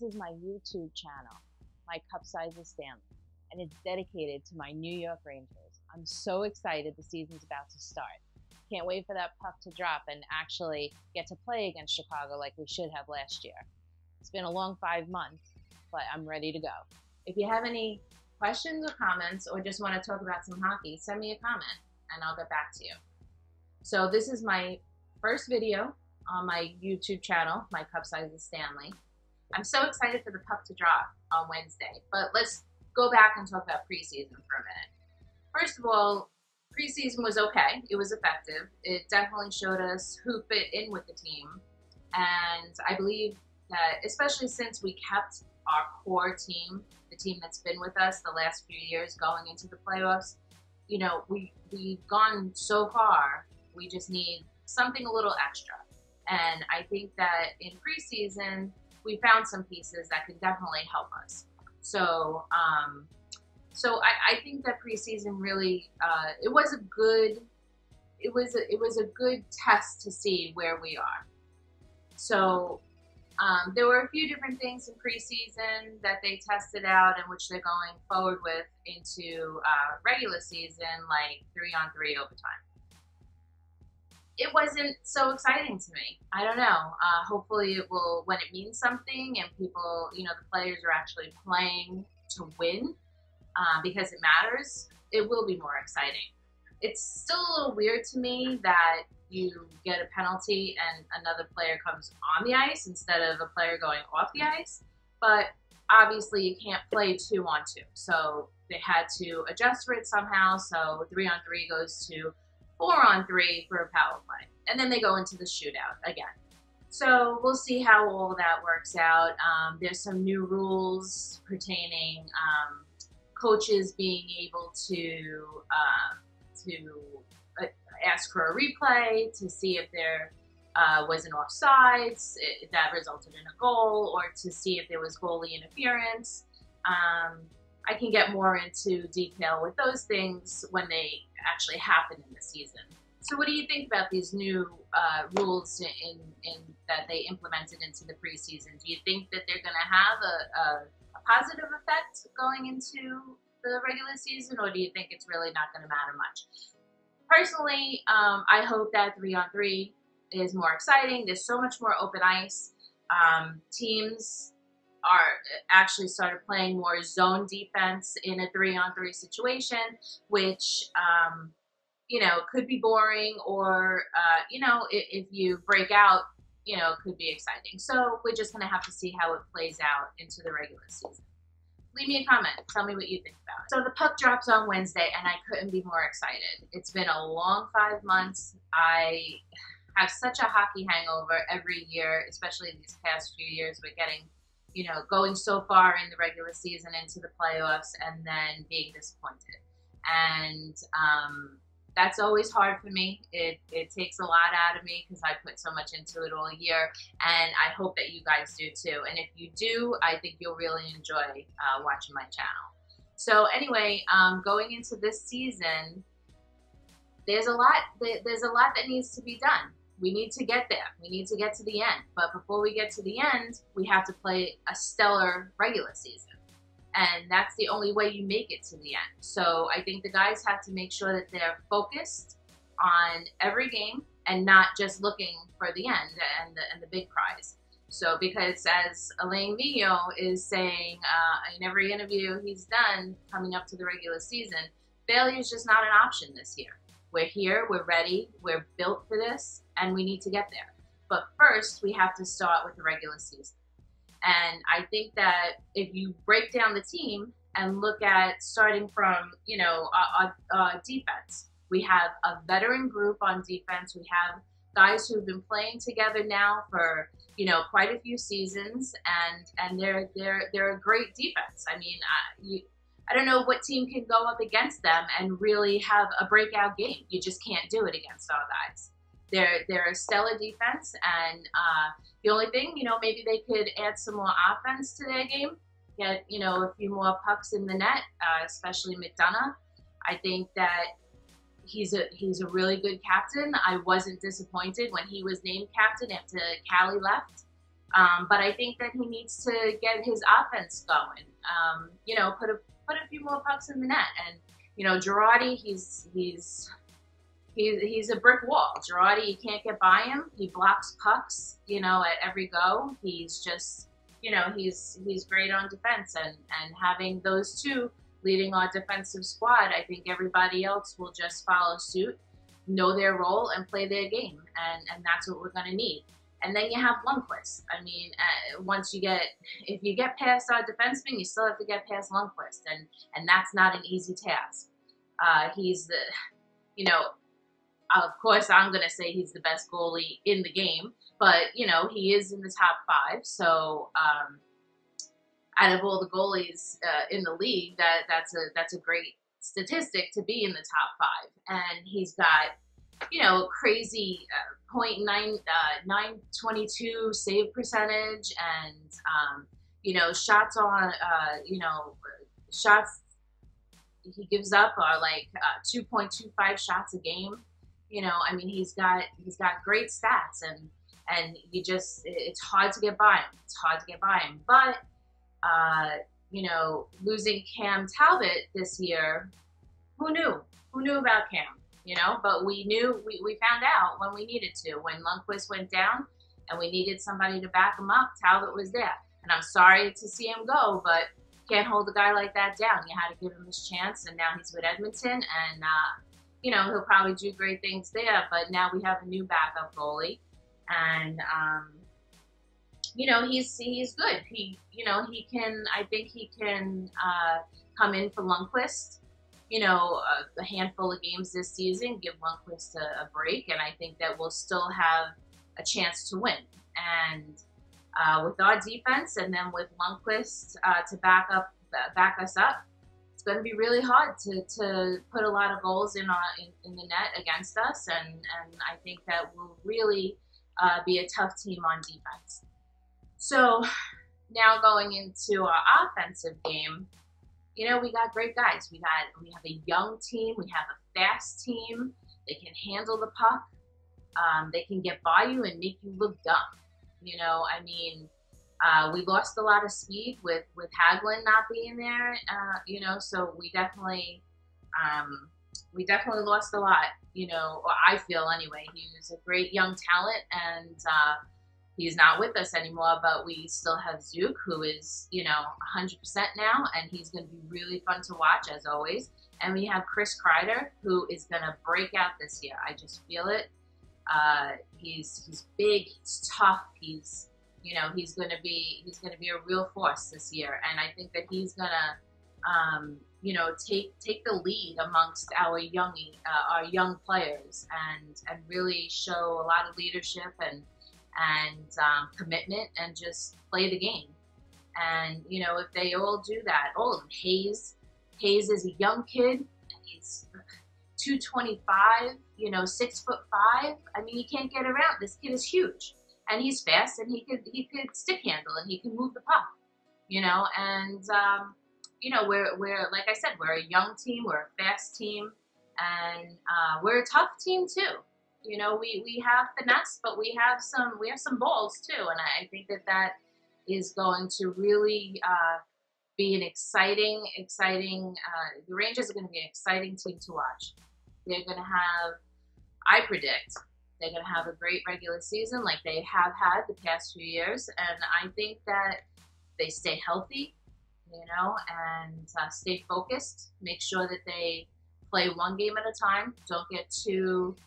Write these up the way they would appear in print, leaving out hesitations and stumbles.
is my YouTube channel, My Cup Size is Stanley, and it's dedicated to my New York Rangers. I'm so excited the season's about to start. Can't wait for that puck to drop and actually get to play against Chicago like we should have last year. It's been a long 5 months, but I'm ready to go. If you have any questions or comments or just want to talk about some hockey, send me a comment and I'll get back to you. So this is my first video on my YouTube channel, My Cup Size is Stanley. I'm so excited for the puck to drop on Wednesday, but let's go back and talk about preseason for a minute. First of all, preseason was okay. It was effective. It definitely showed us who fit in with the team. And I believe that especially since we kept our core team, the team that's been with us the last few years going into the playoffs, you know, we've gone so far, we just need something a little extra. And I think that in preseason, we found some pieces that could definitely help us. So, I think that preseason really, it was a good test to see where we are. So, there were a few different things in preseason that they tested out and which they're going forward with into regular season, like 3-on-3 overtime. It wasn't so exciting to me. I don't know. Hopefully it will, when it means something and people, you know, the players are actually playing to win because it matters, it will be more exciting. It's still a little weird to me that you get a penalty and another player comes on the ice instead of a player going off the ice. But obviously you can't play 2-on-2. So they had to adjust for it somehow. So 3-on-3 goes to 4-on-3 for a power play. And then they go into the shootout again. So we'll see how all that works out. There's some new rules pertaining coaches being able to ask for a replay to see if there was an offsides that resulted in a goal, or to see if there was goalie interference. I can get more into detail with those things when they actually happen in the season. So what do you think about these new rules that they implemented into the preseason? Do you think that they're going to have a positive effect going into the regular season, or do you think it's really not going to matter much? Personally, I hope that 3-on-3 is more exciting. There's so much more open ice. Teams are actually started playing more zone defense in a 3-on-3 situation, which, you know, could be boring, or, you know, if you break out, you know, it could be exciting. So we're just going to have to see how it plays out into the regular season. Leave me a comment. Tell me what you think about it. So the puck drops on Wednesday, and I couldn't be more excited. It's been a long 5 months. I have such a hockey hangover every year, especially these past few years. We're getting, you know, going so far in the regular season into the playoffs and then being disappointed. And that's always hard for me. It takes a lot out of me because I put so much into it all year, and I hope that you guys do too. And if you do, I think you'll really enjoy watching my channel. So anyway, going into this season, there's a lot that needs to be done. We need to get there. We need to get to the end. But before we get to the end, we have to play a stellar regular season. And that's the only way you make it to the end. So I think the guys have to make sure that they're focused on every game and not just looking for the end and the big prize. So because as Alain Vigneault is saying in every interview he's done coming up to the regular season, failure is just not an option this year. We're here, we're ready, we're built for this, and we need to get there. But first, we have to start with the regular season. And I think that if you break down the team and look at starting from, you know, defense, we have a veteran group on defense. We have guys who've been playing together now for, you know, quite a few seasons, and they're a great defense. I mean, I don't know what team can go up against them and really have a breakout game. You just can't do it against our guys. They're a stellar defense, and the only thing, you know, maybe they could add some more offense to their game, get, you know, a few more pucks in the net, especially McDonough. I think that he's a really good captain. I wasn't disappointed when he was named captain after Callie left. But I think that he needs to get his offense going. You know, put a few more pucks in the net. And you know, Girardi, he's a brick wall. Girardi, you can't get by him. He blocks pucks, you know, at every go. He's just, you know, he's great on defense, and having those two leading our defensive squad, I think everybody else will just follow suit, know their role, and play their game, and that's what we're going to need. And then you have Lundqvist. I mean, if you get past our defenseman, you still have to get past Lundqvist, and that's not an easy task. He's the, you know, of course, I'm going to say he's the best goalie in the game, but, you know, he is in the top 5. So out of all the goalies in the league, that's a great statistic to be in the top 5. And he's got, you know, crazy .922 save percentage, and, you know, shots on, you know, shots he gives up are like 2.25 shots a game. You know, I mean, he's got great stats, and it's hard to get by him. It's hard to get by him. But you know, losing Cam Talbot this year, who knew? Who knew about Cam? You know, but we knew, we found out when we needed to. When Lundqvist went down and we needed somebody to back him up, Talbot was there. And I'm sorry to see him go, but can't hold a guy like that down. You had to give him his chance, and now he's with Edmonton, and you know, he'll probably do great things there. But now we have a new backup goalie, and you know, he's good. You know, I think he can come in for Lundqvist, you know, a handful of games this season, give Lundqvist a break, and I think that we'll still have a chance to win. And with our defense, and then with Lundqvist to back us up, it's going to be really hard to put a lot of goals in the net against us, and I think that will really be a tough team on defense. So now going into our offensive game, you know, we got great guys. We have a young team. We have a fast team. They can handle the puck. They can get by you and make you look dumb. You know, I mean, we lost a lot of speed with Hagelin not being there. You know, so we definitely lost a lot. You know, or I feel anyway. He was a great young talent, and he's not with us anymore, but we still have Zook, who is, you know, 100% now, and he's going to be really fun to watch, as always. And we have Chris Kreider, who is going to break out this year. I just feel it. He's big, he's tough, he's going to be a real force this year. And I think that he's going to, you know, take the lead amongst our young players, and really show a lot of leadership and commitment, and just play the game. And, you know, if they all do that, all of them, Hayes is a young kid, and he's 225, you know, 6'5". I mean, you can't get around. This kid is huge, and he's fast, and he could stick handle, and he can move the puck, you know. And you know, we're like I said, we're a young team, we're a fast team, and we're a tough team too. You know, we have finesse, but we have some balls too, and I think that is going to really be an exciting. The Rangers are going to be an exciting team to watch. They're going to have, I predict, they're going to have a great regular season like they have had the past few years, and I think that they stay healthy, you know, and stay focused. Make sure that they play one game at a time. Don't get too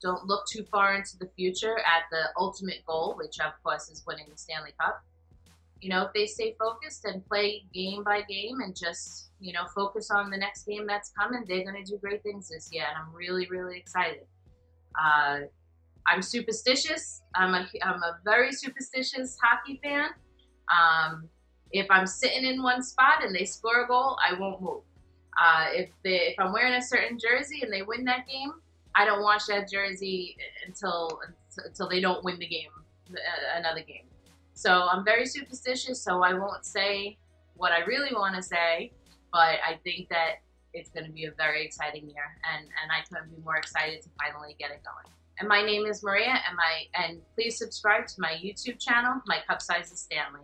don't look too far into the future at the ultimate goal, which of course is winning the Stanley Cup. You know, if they stay focused and play game by game, and just, you know, focus on the next game that's coming, they're going to do great things this year, and I'm really, really excited. I'm superstitious. I'm a very superstitious hockey fan. If I'm sitting in one spot and they score a goal, I won't move. If I'm wearing a certain jersey and they win that game, I don't watch that jersey until they don't win the game, another game. So I'm very superstitious, so I won't say what I really want to say, but I think that it's going to be a very exciting year, and I couldn't be more excited to finally get it going. And my name is Maria, and please subscribe to my YouTube channel. My cup size is Stanley.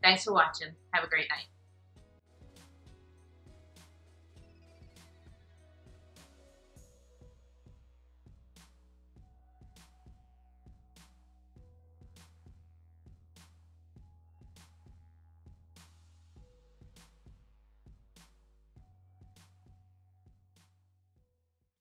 Thanks for watching. Have a great night.